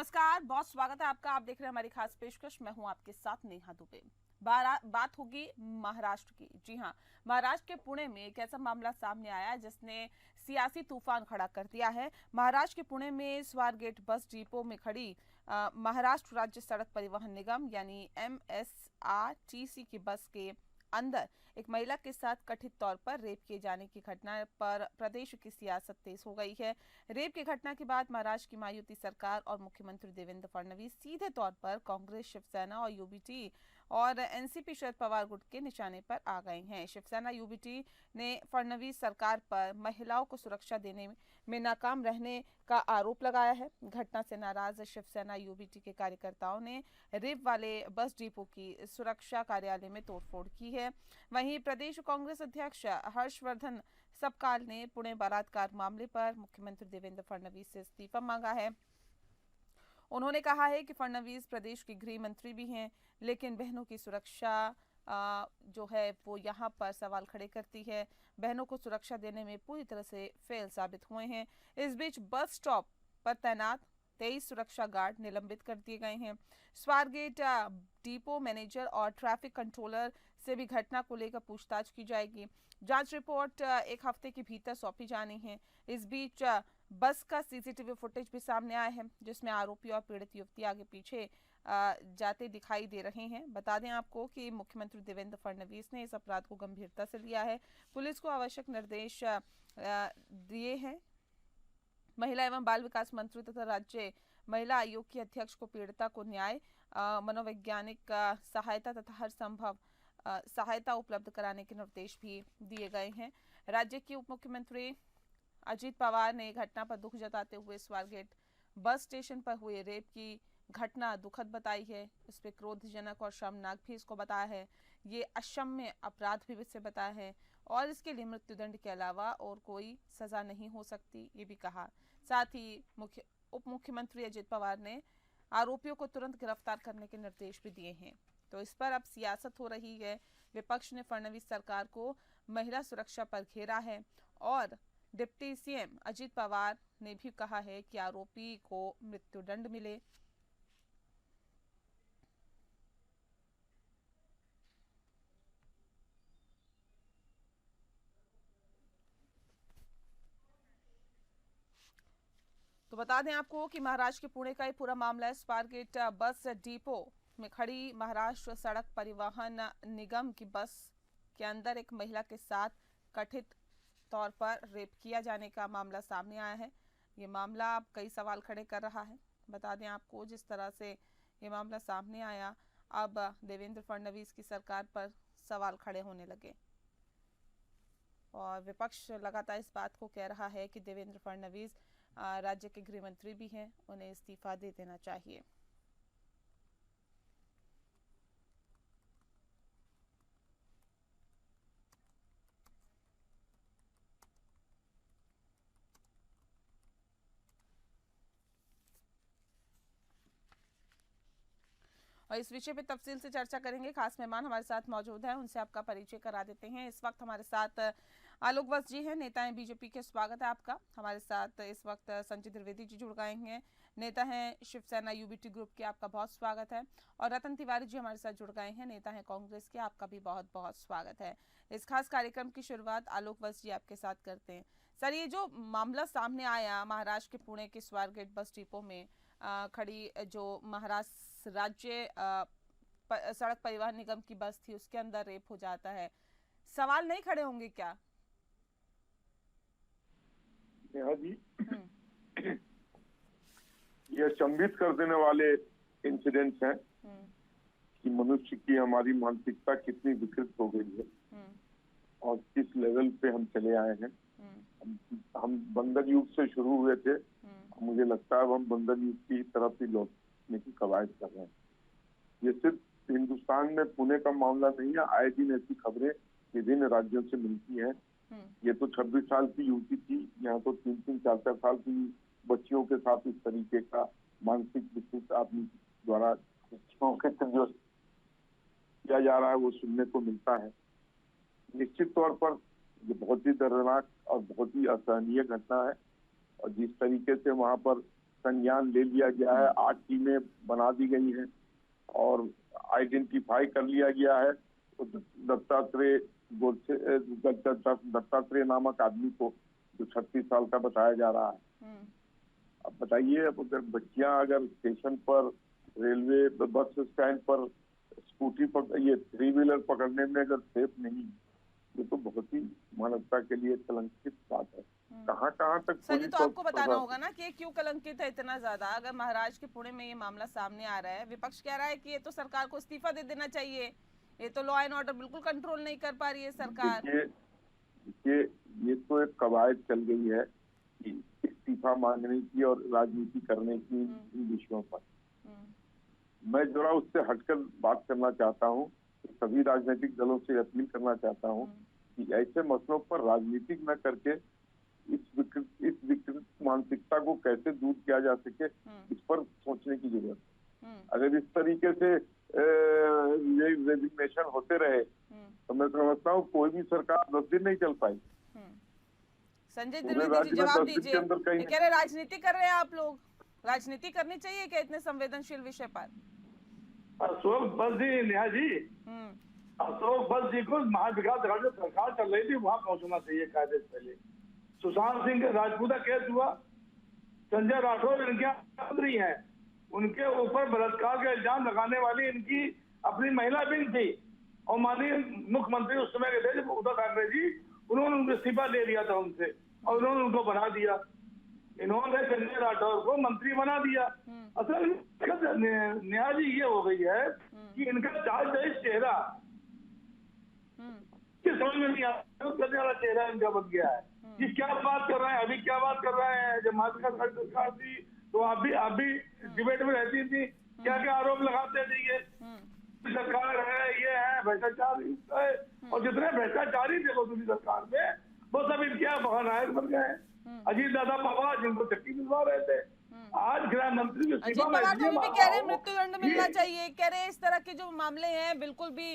नमस्कार, बहुत स्वागत है आपका। आप देख रहे हैं हमारी खास पेशकश। मैं हूं आपके साथ नेहा दुबे। बात होगी महाराष्ट्र की। जी हां, महाराष्ट्र के पुणे में एक ऐसा मामला सामने आया जिसने सियासी तूफान खड़ा कर दिया है। महाराष्ट्र के पुणे में स्वारगेट बस डिपो में खड़ी महाराष्ट्र राज्य सड़क परिवहन निगम यानी MSRTC की बस के अंदर एक महिला के साथ कथित तौर पर रेप किए जाने की घटना पर प्रदेश की सियासत तेज हो गई है। रेप की घटना के बाद महाराष्ट्र की महायुति सरकार और मुख्यमंत्री देवेंद्र फडणवीस सीधे तौर पर कांग्रेस, शिवसेना और यूबीटी और एनसीपी शरद पवार गुट के निशाने पर आ गए हैं। शिवसेना यूबीटी ने फडणवीस सरकार पर महिलाओं को सुरक्षा देने में नाकाम रहने का आरोप लगाया है। घटना से नाराज शिवसेना यूबीटी के कार्यकर्ताओं ने रेप वाले बस डिपो की सुरक्षा कार्यालय में तोड़फोड़ की है। वहीं प्रदेश कांग्रेस अध्यक्ष हर्षवर्धन सबकाल ने पुणे बलात्कार मामले पर मुख्यमंत्री देवेंद्र फडणवीस से इस्तीफा मांगा है। उन्होंने कहा है कि फडणवीस प्रदेश के गृह मंत्री भी हैं, लेकिन बहनों की सुरक्षा जो है वो यहाँ पर सवाल खड़े करती है। बहनों को सुरक्षा देने में पूरी तरह से फेल साबित हुए हैं। इस बीच बस स्टॉप पर तैनात 23 सुरक्षा गार्ड निलंबित कर दिए गए हैं। स्वारगेट डिपो मैनेजर और ट्रैफिक कंट्रोलर से भी घटना को लेकर पूछताछ की जाएगी। जांच रिपोर्ट एक हफ्ते के भीतर सौंपी जानी है। इस बीच बस का सीसीटीवी फुटेज भी सामने आया है, जिसमें आरोपी और पीड़ित युवती आगे पीछे जाते दिखाई दे रहे हैं। बता दें आपको कि मुख्यमंत्री देवेंद्र फडणवीस ने इस अपराध को गंभीरता से लिया है। पुलिस को आवश्यक निर्देश दिए हैं। महिला एवं बाल विकास मंत्री तथा राज्य महिला आयोग की अध्यक्ष को पीड़िता को न्याय, मनोवैज्ञानिक सहायता तथा हर संभव सहायता उपलब्ध कराने के निर्देश भी दिए गए हैं। राज्य के उप मुख्यमंत्री अजित पवार ने घटना पर दुख जताते हुए स्वारगेट बस स्टेशन पर हुए रेप की घटना दुखद बताई है। इस पे क्रोधजनक और शर्मनाक भी इसको बताया है। ये अक्षम्य अपराध भी इसे बताया है और इसके लिए मृत्युदंड के अलावा और कोई सजा नहीं हो सकती, ये भी कहा। साथ ही उप मुख्यमंत्री अजित पवार ने आरोपियों को तुरंत गिरफ्तार करने के निर्देश भी दिए हैं। तो इस पर अब सियासत हो रही है। विपक्ष ने फडणवीस सरकार को महिला सुरक्षा पर घेरा है और डिप्टी सीएम अजित पवार ने भी कहा है कि आरोपी को मृत्युदंड मिले। तो बता दें आपको कि महाराष्ट्र के पुणे का ये पूरा मामला है। स्वारगेट बस डिपो में खड़ी महाराष्ट्र सड़क परिवहन निगम की बस के अंदर एक महिला के साथ कथित तौर पर रेप किया जाने का मामला सामने आया है। ये मामला अब कई सवाल खड़े कर रहा है। बता दें आपको, जिस तरह से ये मामला सामने आया, अब देवेंद्र फडणवीस की सरकार पर सवाल खड़े होने लगे और विपक्ष लगातार इस बात को कह रहा है कि देवेंद्र फडणवीस राज्य के गृह मंत्री भी हैं, उन्हें इस्तीफा दे देना चाहिए। और इस विषय पे तफसील से चर्चा करेंगे। खास मेहमान हमारे साथ मौजूद हैं, उनसे आपका परिचय करा देते हैं। इस वक्त हमारे साथ आलोक वत्स जी हैं, नेता हैं बीजेपी के। स्वागत है आपका। हमारे साथ इस वक्त संजय द्विवेदी जी जुड़ गए हैं, नेता हैं शिवसेना यूबीटी ग्रुप के। आपका बहुत स्वागत है। और रतन तिवारी जी हमारे साथ जुड़ गए हैं, नेता हैं कांग्रेस के। आपका भी बहुत बहुत स्वागत है। इस खास कार्यक्रम की शुरुआत आलोक वत्स जी आपके साथ करते हैं। सर, ये जो मामला सामने आया महाराष्ट्र के पुणे के स्वारगेट बस डिपो में खड़ी जो महाराष्ट्र राज्य सड़क परिवहन निगम की बस थी, उसके अंदर रेप हो जाता है, सवाल नहीं खड़े होंगे क्या? नेहा जी, ये अचंभित कर देने वाले इंसिडेंट्स हैं कि मनुष्य की हमारी मानसिकता कितनी विकृत हो गई है और किस लेवल पे हम चले आए हैं। हम बंधन युग से शुरू हुए थे, मुझे लगता है अब हम बंधन युग की तरफ ही लौटने की कवायद कर रहे हैं। ये सिर्फ हिंदुस्तान में पुणे का मामला नहीं है, आए दिन ऐसी खबरें विभिन्न राज्यों से मिलती हैं। ये तो 26 साल की युवती थी, यहाँ तो 3-3, 4-4 साल की बच्चियों के साथ इस तरीके का मानसिक विकृत आदमी द्वारा जो किया जा रहा है वो सुनने को मिलता है। निश्चित तौर पर ये बहुत ही दर्दनाक और बहुत ही असहनीय घटना है और जिस तरीके से वहां पर संज्ञान ले लिया गया है। 8 टीमें बना दी गई हैं और आइडेंटिफाई कर लिया गया है तो दत्तात्रेय नामक आदमी को, जो 36 साल का बताया जा रहा है। अब बताइए, अब अगर बच्चियां अगर स्टेशन पर, रेलवे बस स्टैंड पर स्कूटी ये 3 व्हीलर पकड़ने में अगर सेफ नहीं, ये तो बहुत ही मानवता के लिए कलंकित बात है। कहाँ तक सर, तो आपको बताना होगा ना कि ये क्यों कलंकित है इतना ज्यादा। अगर महाराष्ट्र के पुणे में ये मामला सामने आ रहा है, विपक्ष कह रहा है कि ये तो सरकार को इस्तीफा दे देना चाहिए, ये तो लॉ एंड ऑर्डर बिल्कुल कंट्रोल नहीं कर पा रही है सरकार। ये तो एक कवायद चल गई है कि इस्तीफा मांगने की और राजनीति करने की इन विषयों पर। मैं जरा उससे हटकर बात करना चाहता हूँ, सभी राजनीतिक दलों से अपील करना चाहता हूँ कि ऐसे मसलों पर राजनीतिक न करके इस विकृत मानसिकता को कैसे दूर किया जा सके, इस पर सोचने की जरूरत है। अगर इस तरीके से रेजिग्नेशन होते रहे तो मैं समझता हूँ कोई भी सरकार 10 दिन नहीं चल पाई। संजय त्रिवेदी जी, जवाब दीजिए। कह रहे राजनीति कर रहे हैं आप लोग, राजनीति करनी चाहिए क्या इतने संवेदनशील विषय पर? अशोक बस जी, नेहा जी, अशोक बस जी को महाविकास अघाड़ी सरकार चल रही थी, वहां पहुंचना चाहिए कायदे से पहले। सुशांत सिंह राजपूत केस हुआ, संजय राठौर इनके मंत्री हैं, उनके ऊपर बलात्कार का इल्जाम लगाने वाली इनकी अपनी महिला विंग थी और माननीय मुख्यमंत्री उस समय के थे उद्धव ठाकरे जी, उन्होंने उनको इस्तीफा दे दिया था उनसे और उन्होंने उनको बना दिया। इन्होंने संजय राठौर को मंत्री बना दिया। असल नेहा जी ये हो गई है कि इनका चार्ज चेहरा समझ में नहीं आता, करने वाला चेहरा इनका बन गया है कि क्या बात कर रहे हैं, अभी क्या बात कर रहे हैं। जब महाविकास अघाड़ी सरकार थी तो आप भी डिबेट में रहती थी, क्या क्या आरोप लगाते थे, ये सरकार है, ये है भ्रष्टाचार है, और जितने भ्रष्टाचारी थे वो दूसरी सरकार में वो सब इनके महानायक बन गए। अजीत दादा पवार जिनको चक्की मिलवा रहे थे, आज गृह मंत्री अजीत पवार तो भी कह रहे हैं मृत्युदंड मिलना चाहिए, कह रहे हैं इस तरह के जो मामले हैं बिल्कुल भी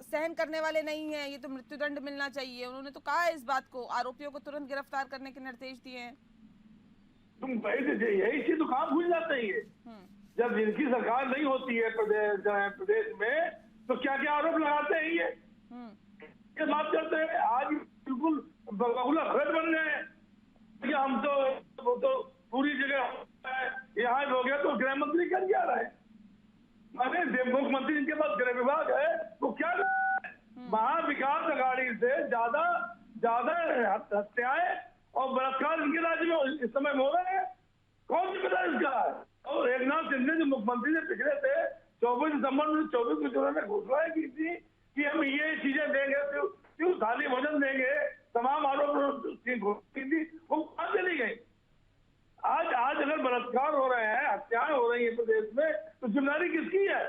सहन करने वाले नहीं है, ये तो मृत्युदंड मिलना चाहिए। उन्होंने तो कहा है इस बात को, आरोपियों को तुरंत गिरफ्तार करने के निर्देश दिए हैं। तुम यही चीज तो कहाँ भूल जाते हैं, जब जिनकी सरकार नहीं होती है प्रदेश में तो क्या क्या आरोप लगाते हैं ये बात करते हैं। आज बिल्कुल बगुला खड़े बन गए, हम तो वो तो पूरी जगह यहाँ हो गया तो गृह मंत्री कर क्या रहे हैं, माने मुख्यमंत्री इनके पास गृह विभाग है वो क्या महाविकास अघाड़ी से ज्यादा हत्याएं और बलात्कार इनके राज्य में इस समय हो रहे हैं। कौन जिम्मेदार इसका है? और एकनाथ शिंदे जो मुख्यमंत्री से पिछले थे 24 दिसंबर 2024 को उन्होंने घोषणा की थी कि हम ये चीजें देंगे, क्यों थाली भोजन देंगे, तमाम आरोप थी, वो कहां चली गई? आज अगर बलात्कार हो रहे हैं, हत्याएं हो रही है प्रदेश में, तो जिम्मेदारी किसकी है?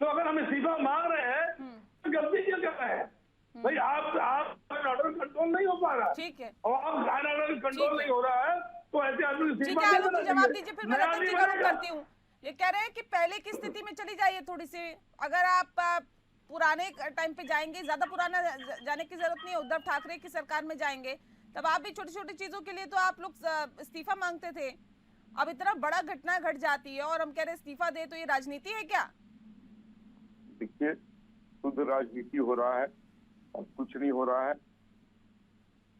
तो अगर हम इस्तीफा मांग रहे हैं तो गलती क्यों कर रहे हैं भाई? आप ऑर्डर कंट्रोल नहीं हो पा रहा, ठीक है, और आप ऑर्डर कंट्रोल नहीं हो रहा है तो ऐसे आदमी जवाब दीजिए। फिर मैं रतन जी का रुख करती हूँ। ये कह रहे हैं कि पहले की स्थिति में चली जाइए थोड़ी सी, अगर आप पुराने टाइम पे जाएंगे, ज्यादा पुराना जाने की जरूरत नहीं है, उद्धव ठाकरे की सरकार में जाएंगे तब आप भी छोटी छोटी चीजों के लिए तो आप लोग इस्तीफा मांगते थे। अब इतना बड़ा घटना घट जाती है और हम कह रहे इस्तीफा दे, तो ये राजनीति है क्या? देखिए, शुद्ध राजनीति हो रहा है और कुछ नहीं हो रहा है।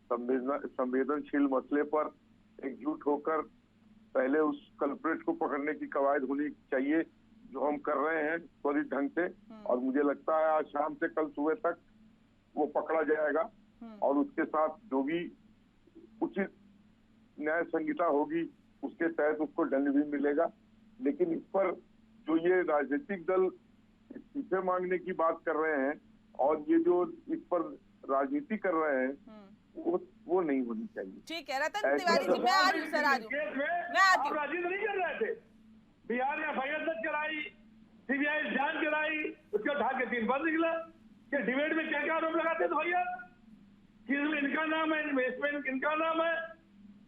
संवेदनशील मसले पर एकजुट होकर पहले उस कल्प्रेट को पकड़ने की कवायद होनी चाहिए, जो हम कर रहे हैं त्वरित ढंग से, और मुझे लगता है आज शाम से कल सुबह तक वो पकड़ा जाएगा और उसके साथ जो भी उचित न्याय संहिता होगी उसके तहत उसको दंड भी मिलेगा। लेकिन इस पर जो ये राजनीतिक दल इस्तीफे मांगने की बात कर रहे हैं और ये जो इस पर राजनीति कर रहे हैं वो नहीं होनी चाहिए। ठीक है रतन तिवारी जी, मैं आ रही हूँ सर, आ मैं आती हूँ। राजनीति नहीं कर रहे थे, बिहार में एफआईआर दर्ज कराई, सीबीआई जांच कराई, उसके उठा के 3 बार निकला कि डिबेट में क्या क्या आरोप लगाते थे भैया कि इनका नाम है, इन्वेस्टमेंट इनका नाम है,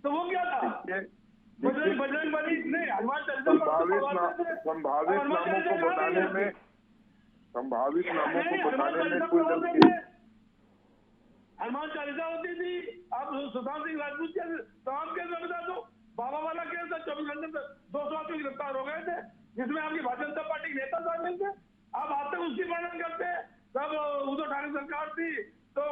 तो वो क्या था? बजरंग बली नहीं, हनुमान चालीसा संभावित नामों को बताने में कोई गलती, हनुमान चालीसा होती थी। आप सुशांत सिंह राजपूत के तमाम केस में बता दो, बाबा वाला केस था, 24 घंटे में 200 आदमी गिरफ्तार हो गए थे, जिसमें आपकी भारतीय जनता पार्टी के नेता शामिल थे। आप आज तक उसकी वर्णन करते हैं। तब उद्धव ठाकरे सरकार थी तो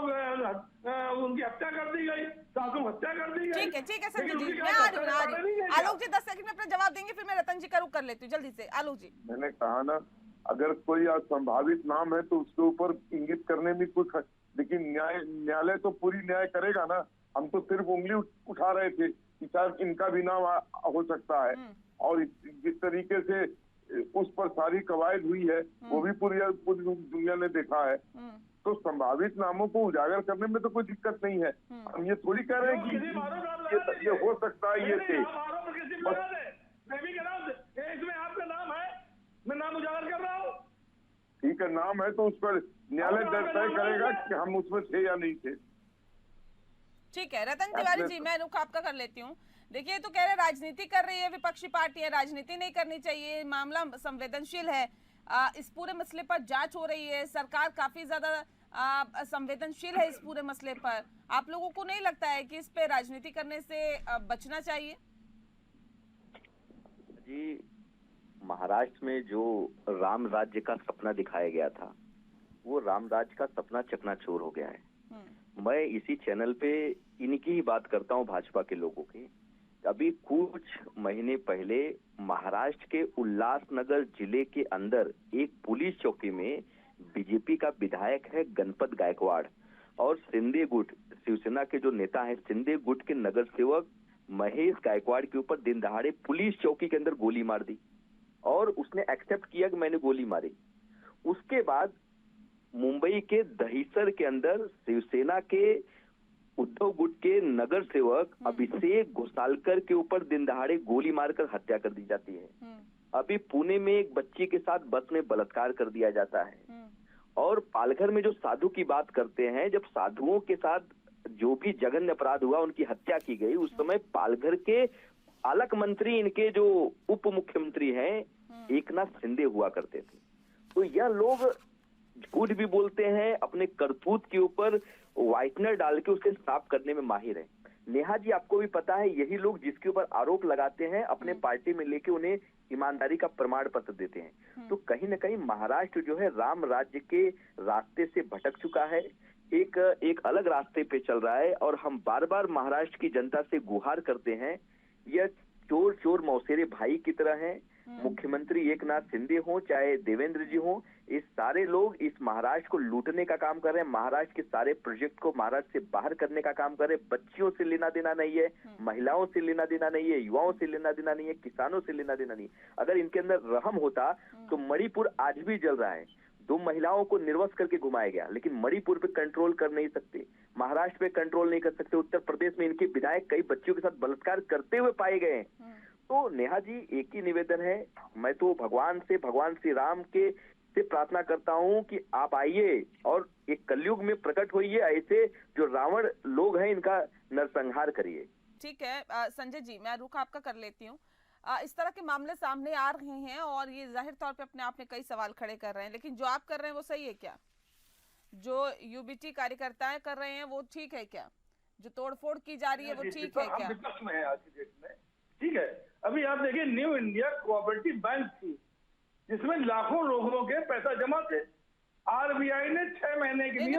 उनकी हत्या कर दी गई, सासू हत्या कर दी गई। ठीक है संजय जी, मैं आ रही हूँ। आलोक जी 10 सेकंड में अपना जवाब देंगे, फिर मैं रतन जी का रुख कर लेती हूँ जल्दी से। आलोक जी, मैंने कहा ना, अगर कोई असंभावित नाम है तो उसके ऊपर इंगित करने में कुछ, लेकिन न्यायालय तो पूरी न्याय करेगा ना। हम तो सिर्फ उंगली उठा रहे थे कि शायद इनका भी नाम हो सकता है, और जिस तरीके से उस पर सारी कवायद हुई है वो भी पूरी दुनिया ने देखा है। तो संभावित नामों को उजागर करने में तो कोई दिक्कत नहीं है। हम ये थोड़ी कह रहे हैं कि ये हो सकता है, ये थे इसमें आपका नाम है, मैं नाम उजागर कर रहा हूँ। ठीक है, नाम है तो उस पर न्यायालय तय करेगा कि हम उसमें थे या नहीं थे। ठीक है रतन तिवारी जी, मैं रुख आपका कर लेती हूँ। देखिए तो कह रहे राजनीति कर रही है विपक्षी पार्टियां, राजनीति नहीं करनी चाहिए, मामला संवेदनशील है, इस पूरे मसले पर जांच हो रही है, सरकार काफी ज्यादा संवेदनशील है इस पूरे मसले पर। आप लोगों को नहीं लगता है कि इस पे राजनीति करने से बचना चाहिए? जी, महाराष्ट्र में जो राम राज्य का सपना दिखाया गया था, वो राम राज्य का सपना चकनाचूर हो गया है। मैं इसी चैनल पे इनकी ही बात करता हूँ, भाजपा के लोगों की। अभी कुछ महीने पहले महाराष्ट्र के उल्लासनगर जिले के अंदर एक पुलिस चौकी में बीजेपी का विधायक है गणपत गायकवाड़, और शिंदे गुट, शिवसेना के जो नेता हैं शिंदे गुट के नगर सेवक महेश गायकवाड़ के ऊपर दिन दहाड़े पुलिस चौकी के अंदर गोली मार दी, और उसने एक्सेप्ट किया कि मैंने गोली मारी। उसके बाद मुंबई के दहिसर के अंदर शिवसेना के उद्धव गुट के नगर सेवक अभिषेक घोसालकर के ऊपर दिन दहाड़े गोली मारकर हत्या कर दी जाती है। अभी पुणे में एक बच्ची के साथ बस में बलात्कार कर दिया जाता है। और पालघर में जो साधु की बात करते हैं, जब साधुओं के साथ जो भी जघन्य अपराध हुआ, उनकी हत्या की गई, उस समय पालघर के पालक मंत्री, इनके जो उप मुख्यमंत्री हैं एकनाथ शिंदे हुआ करते थे। तो यह लोग झूठ भी बोलते हैं, अपने करतूत के ऊपर व्हाइटनर डाल के उसे साफ करने में माहिर है। नेहा जी, आपको भी पता है, यही लोग जिसके ऊपर आरोप लगाते हैं अपने पार्टी में लेके उन्हें ईमानदारी का प्रमाण पत्र देते हैं। तो कहीं ना कहीं महाराष्ट्र जो है राम राज्य के रास्ते से भटक चुका है, एक अलग रास्ते पे चल रहा है। और हम बार बार महाराष्ट्र की जनता से गुहार करते हैं, यह चोर चोर मौसेरे भाई की तरह हैं। मुख्यमंत्री एकनाथ शिंदे हो चाहे देवेंद्र जी हो, इस सारे लोग इस महाराष्ट्र को लूटने का काम कर रहे हैं, महाराष्ट्र के सारे प्रोजेक्ट को महाराष्ट्र से बाहर करने का काम कर रहे हैं। बच्चियों से लेना देना नहीं है, महिलाओं से लेना देना नहीं है, युवाओं से लेना देना नहीं है, किसानों से लेना देना नहीं है। अगर इनके अंदर रहम होता तो मणिपुर आज भी जल रहा है। 2 महिलाओं को निर्वस्त्र करके घुमाया गया, लेकिन मणिपुर पे कंट्रोल कर नहीं सकते, महाराष्ट्र पे कंट्रोल नहीं कर सकते। उत्तर प्रदेश में इनके विधायक कई बच्चियों के साथ बलात्कार करते हुए पाए गए हैं। तो नेहा जी, एक ही निवेदन है, मैं तो भगवान श्री राम के से प्रार्थना करता हूं कि आप आइए और एक कलयुग में प्रकट होइए, ऐसे जो रावण लोग हैं इनका नरसंहार करिए। ठीक है संजय जी, मैं रुख आपका कर लेती हूँ। इस तरह के मामले सामने आ रहे हैं और ये जाहिर तौर पे अपने आप में कई सवाल खड़े कर रहे हैं, लेकिन जो आप कर रहे हैं वो सही है क्या? जो यूबीटी कार्यकर्ताएं कर रहे हैं वो ठीक है क्या? जो तोड़फोड़ की जा रही है वो ठीक है क्या? विपक्ष में है आज की डेट में, ठीक है। अभी आप देखिए, न्यू इंडिया कोऑपरेटिव बैंक थी जिसमें लाखों लोगों के पैसा जमा थे। आरबीआई ने 6 महीने के लिए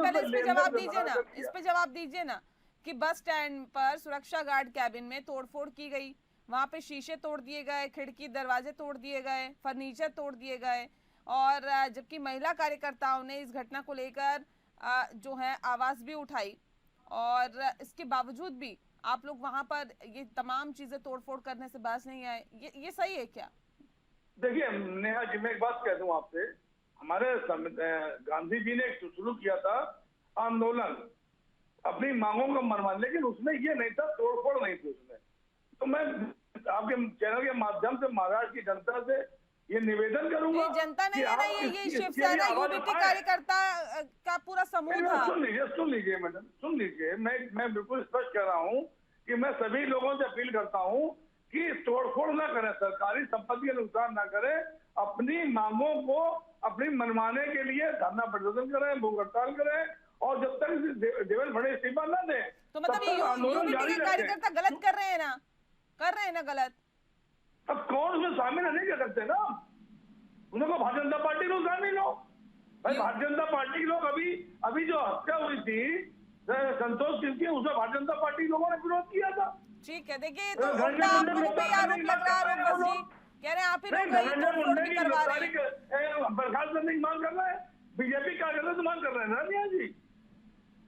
इस पे जवाब दीजिए ना कि बस स्टैंड पर सुरक्षा गार्ड कैबिन में तोड़फोड़ की गई, वहां पे शीशे तोड़ दिए गए, खिड़की दरवाजे तोड़ दिए गए, फर्नीचर तोड़ दिए गए, और जबकि महिला कार्यकर्ताओं ने इस घटना को लेकर जो है आवाज भी उठाई, और इसके बावजूद भी आप लोग वहां पर ये तमाम चीजें तोड़फोड़ करने से बाज नहीं आए। ये सही है क्या? देखिए नेहा जी, मैं एक बात कह दूं आपसे, हमारे गांधी जी ने शुरू किया था आंदोलन अपनी मांगों का मनवाने, लेकिन उसमें ये नहीं था, तोड़फोड़ नहीं थी उसमें। तो मैं आपके चैनल के माध्यम से महाराष्ट्र की जनता से ये निवेदन करूंगा, जनता नहीं है ना, ये शिवसेना यूबीटी कार्यकर्ता का पूरा समूह था। सुन लीजिए मैडम, सुन लीजिए, मैं बिल्कुल स्पष्ट कह रहा हूँ कि मैं सभी लोगों से अपील करता हूँ कि तोड़फोड़ ना करें, सरकारी संपत्ति का नुकसान ना करें, अपनी मांगों को अपनी मनवाने के लिए धरना प्रदर्शन करें, भूख हड़ताल करें, और जब तक देवेंद्र फडणवीस इस्तीफा ना दें तो मतलब ये यूबीटी के कार्यकर्ता गलत कर रहे हैं ना? कर रहे हैं ना गलत। अब कौन उसमें शामिल है, नहीं कर सकते ना, उनको भारतीय जनता पार्टी लोग शामिल हो भाई। भारतीय जनता पार्टी के लोग अभी जो हत्या हुई थी संतोष सिंह की, उसमें भारतीय जनता पार्टी लोगों ने विरोध किया था। ठीक है, देखिए तो उल्टा आप लोगों पे आरोप लग रहा है आरोप जी, कह रहे हैं आप ही लोग तोड़फोड़ भी करवा रहे हैं। बर्खास्त करने की मांग कर रहे हैं, बीजेपी कार्यकर्ता तो मांग कर रहे हैं ना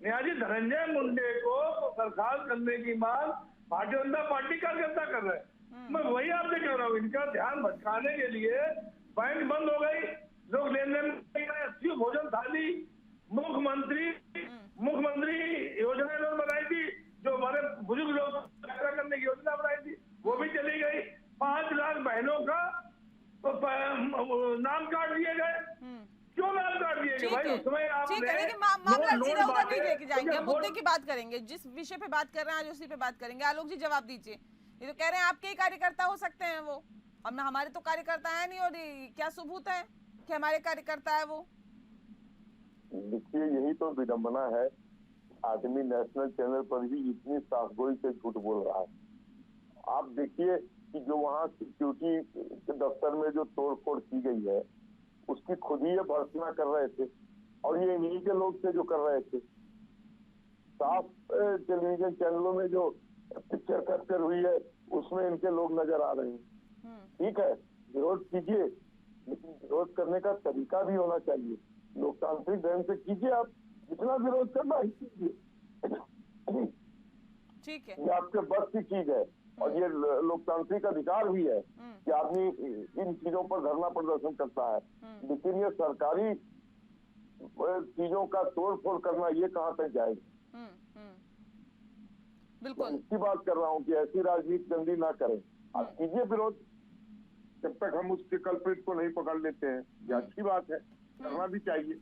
नेहा जी धनंजय मुंडे को बर्खास्त करने की मांग भारतीय जनता पार्टी कार्यकर्ता कर रहे हैं। मैं वही आपसे कह रहा हूँ, इनका ध्यान भटकाने के लिए बैंक बंद हो गई, लोग लेन देन, भोजन थाली, मुख्यमंत्री योजना इन्होंने बनाई थी, जो हमारे बुजुर्ग लोग करने की योजना बनाई थी, वो भी चली गई। 5 लाख बहनों का नाम काट दिए गए। क्यों नाम काट दिए गए भाई? उसमें ठीक है, देखिए मामला सीधा उधर नहीं लेके जाएंगे, मुद्दे की बात करेंगे, जिस विषय पे बात कर रहे हैं आज उसी पे बात करेंगे। आलोक जी जवाब दीजिए, ये तो कह रहे हैं आपके ही कार्यकर्ता हो सकते हैं वो, हमारे तो कार्यकर्ता है नहीं, और क्या सबूत है कि हमारे कार्यकर्ता है वो? देखिए यही तो विडंबना है, आदमी नेशनल चैनल पर भी इतनी साफगोई से झूठ बोल रहा है। आप देखिए कि जो वहाँ सिक्योरिटी के दफ्तर में जो तोड़फोड़ की गई है उसकी खुद ही ये भर्त्सना कर रहे थे, और ये इन्हीं के लोग थे जो कर रहे थे। साफ टेलीविजन चैनलों में जो पिक्चर कैप्चर हुई है उसमें इनके लोग नजर आ रहे हैं। ठीक है, विरोध कीजिए, लेकिन विरोध करने का तरीका भी होना चाहिए, लोकतांत्रिक ढंग से कीजिए। आप जितना विरोध करना ही कीजिए, ठीक है, ये आपके बस की चीज है, और ये लोकतांत्रिक अधिकार भी है कि आदमी इन चीजों पर धरना प्रदर्शन करता है। लेकिन ये सरकारी चीजों का तोड़ फोड़ करना, ये कहाँ तक जाएगा? बिल्कुल इसकी बात कर रहा हूँ कि ऐसी राजनीति गंदी ना करें। आप कीजिए विरोध, जब तक हम उसके कल्प्रिट को नहीं पकड़ लेते हैं, ये अच्छी बात है, करना भी चाहिए।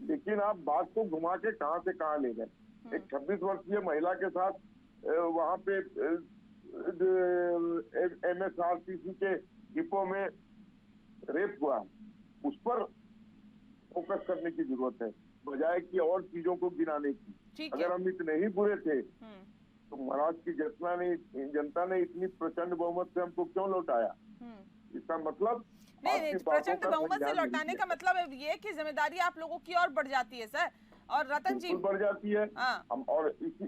लेकिन आप बात को घुमा के कहाँ से कहाँ ले गए। एक 26 वर्षीय महिला के साथ वहाँ पे MSRTC के डिपो में रेप हुआ, उस पर फोकस करने की जरूरत है बजाय कि और चीजों को गिनाने की। अगर हम इतने ही बुरे थे तो महाराष्ट्र की जनता ने इतनी प्रचंड बहुमत से हमको क्यों लौटाया? इसका मतलब नहीं, प्रचंड बहुमत से लौटाने का मतलब ये कि जिम्मेदारी आप लोगों की और बढ़ जाती है सर। और रतन जी बढ़ जाती है,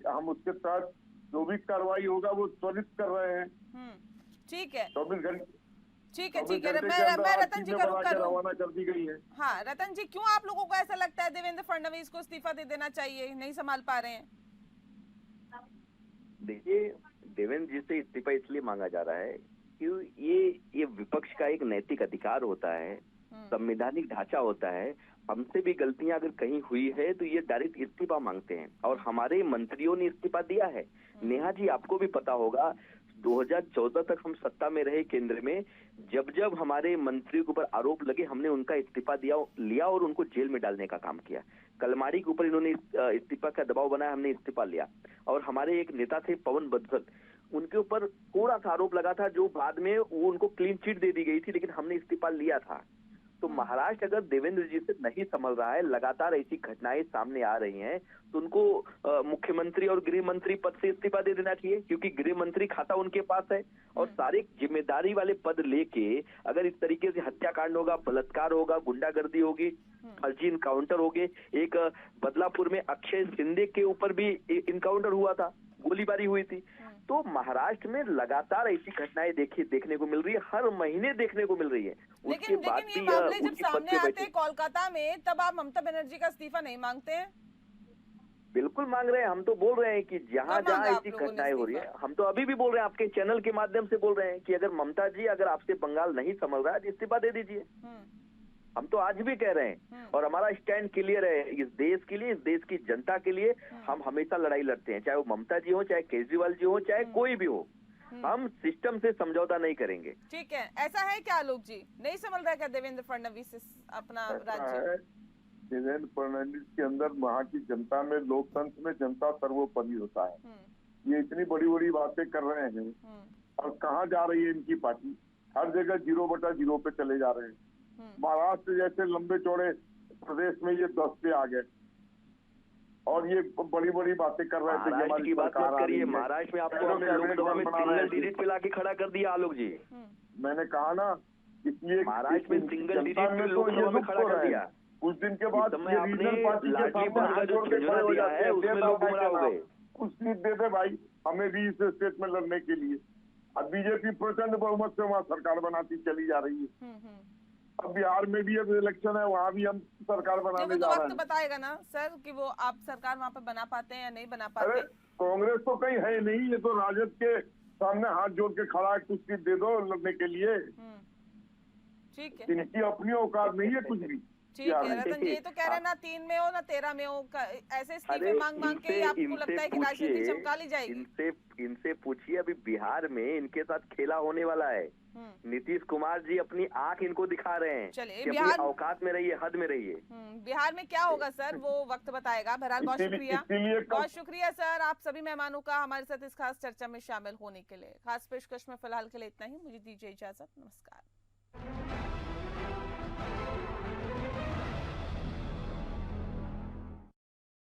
हम उसके तहत जो भी कार्रवाई होगा वो त्वरित कर रहे हैं। ठीक है, 24 घंटे, ठीक है, मैं रतन जी का रवाना कर दी गई है। हाँ रतन जी, क्यों आप लोगों को ऐसा लगता है देवेंद्र फडणवीस को इस्तीफा दे देना चाहिए, नहीं संभाल पा रहे हैं? देखिए, देवेंद्र जी से इस्तीफा इसलिए मांगा जा रहा है कि ये विपक्ष का एक नैतिक अधिकार होता है, संवैधानिक ढांचा होता है। हमसे भी गलतियां अगर कहीं हुई है तो ये डायरेक्ट इस्तीफा मांगते हैं, और हमारे मंत्रियों ने इस्तीफा दिया है। नेहा जी, आपको भी पता होगा 2014 तक हम सत्ता में रहे केंद्र में, जब जब हमारे मंत्रियों के ऊपर आरोप लगे हमने उनका इस्तीफा लिया और उनको जेल में डालने का काम किया। कलमाड़ी के ऊपर इन्होंने इस्तीफा का दबाव बनाया, हमने इस्तीफा लिया। और हमारे एक नेता थे पवन बंसल, उनके ऊपर थोड़ा सा आरोप लगा था जो बाद में वो उनको क्लीन चिट दे दी गई थी, लेकिन हमने इस्तीफा लिया था। तो महाराष्ट्र अगर देवेंद्र जी से नहीं संभल रहा है, लगातार ऐसी घटनाएं सामने आ रही हैं, तो उनको मुख्यमंत्री और गृह मंत्री पद से इस्तीफा दे देना चाहिए, क्योंकि गृह मंत्री खाता उनके पास है। और सारे जिम्मेदारी वाले पद लेके अगर इस तरीके से हत्याकांड होगा, बलात्कार होगा, गुंडागर्दी होगी, फर्जी इनकाउंटर होंगे। एक बदलापुर में अक्षय शिंदे के ऊपर भी इनकाउंटर हुआ था, गोलीबारी हुई थी। तो महाराष्ट्र में लगातार ऐसी घटनाएं देखने को मिल रही है, हर महीने देखने को मिल रही है। लेकिन ये मामले जब सामने आते हैं कोलकाता में, तब आप ममता बनर्जी का इस्तीफा नहीं मांगते हैं? बिल्कुल मांग रहे हैं, हम तो बोल रहे हैं कि जहाँ जहाँ ऐसी घटनाएं हो रही है, हम तो अभी भी बोल रहे हैं, आपके चैनल के माध्यम से बोल रहे हैं कि अगर ममता जी, अगर आपसे बंगाल नहीं संभल रहा है तो इस्तीफा दे दीजिए। हम तो आज भी कह रहे हैं, और हमारा स्टैंड क्लियर है इस देश के लिए, इस देश की जनता के लिए। हम हमेशा लड़ाई लड़ते हैं, चाहे वो ममता जी हो, चाहे केजरीवाल जी हो, चाहे कोई भी हो। हम सिस्टम से समझौता नहीं करेंगे। ठीक है, ऐसा है क्या आलोक जी? नहीं संभल रहा क्या देवेंद्र फडणवीस अपना राज्य? देवेंद्र फडणवीस के अंदर वहाँ की जनता में, लोकतंत्र में जनता सर्वोपरि होता है। ये इतनी बड़ी बड़ी बातें कर रहे हैं, और कहाँ जा रही है इनकी पार्टी? हर जगह 0/0 पे चले जा रहे हैं। महाराष्ट्र जैसे लंबे चौड़े प्रदेश में ये 10 पे आ गए, और ये बड़ी बड़ी बातें कर रहे थे कि महाराष्ट्र हमारी की बात सरकार मत आ रही करिए। है। महाराष्ट्र में आपको शहरों हमने में लोकसभा में बना रहे सिंगल थे। डिजिट पे लाके खड़ा कर दिया आलोक जी। मैंने कहा ना इसलिए महाराष्ट्र में सिंगल जनता डिजिट में पे तो लोकसभा ये में दुख खड़ा हो कर रहा है। दिया। कुछ दिन के इस बाद समय ये आपने रीजनल पार्टी के लाडली सामने बहन का हाथ जो जोड़ के झंझोरा खड़े हो दिया जाते है हैं, उसमें देश लोग आता है गुमराह के हो नाम। गए। कुछ सीट दे दे भाई हमें भी इस स्टेट में लड़ने के लिए। अब बीजेपी प्रचंड बहुमत से वहाँ सरकार बनाती चली जा रही है। अब बिहार में भी अब इलेक्शन है, वहाँ भी हम सरकार बनाने वो तो जा रहे वक्त हैं। बताएगा ना सर कि वो आप सरकार वहाँ पे बना पाते हैं या नहीं बना अरे पाते। कांग्रेस तो कहीं है नहीं, ये तो राजद के सामने हाथ जोड़ के खड़ा है, कुछ सीट दे दो लड़ने के लिए। ठीक है, इनकी अपनी औकात नहीं है कुछ भी। ठीक है रतन जी, ये तो कह रहे हैं ना 3 में हो ना 13 में हो, ऐसे इस्तीफे मांग मांग के ही आपको लगता है कि राजनीति चमका ली जाएगी। इनसे पूछिए, अभी बिहार में इनके साथ खेला होने वाला है। नीतीश कुमार जी अपनी आंख इनको दिखा रहे हैं। चलिए, कि बिहार अपनी औकात में रहिए, हद में रहिए। बिहार में क्या होगा सर वो वक्त बताएगा। बहरहाल बहुत शुक्रिया, बहुत शुक्रिया सर आप सभी मेहमानों का हमारे साथ इस खास चर्चा में शामिल होने के लिए। खास पेशकश में फिलहाल के लिए इतना ही, मुझे दीजिए इजाजत, नमस्कार।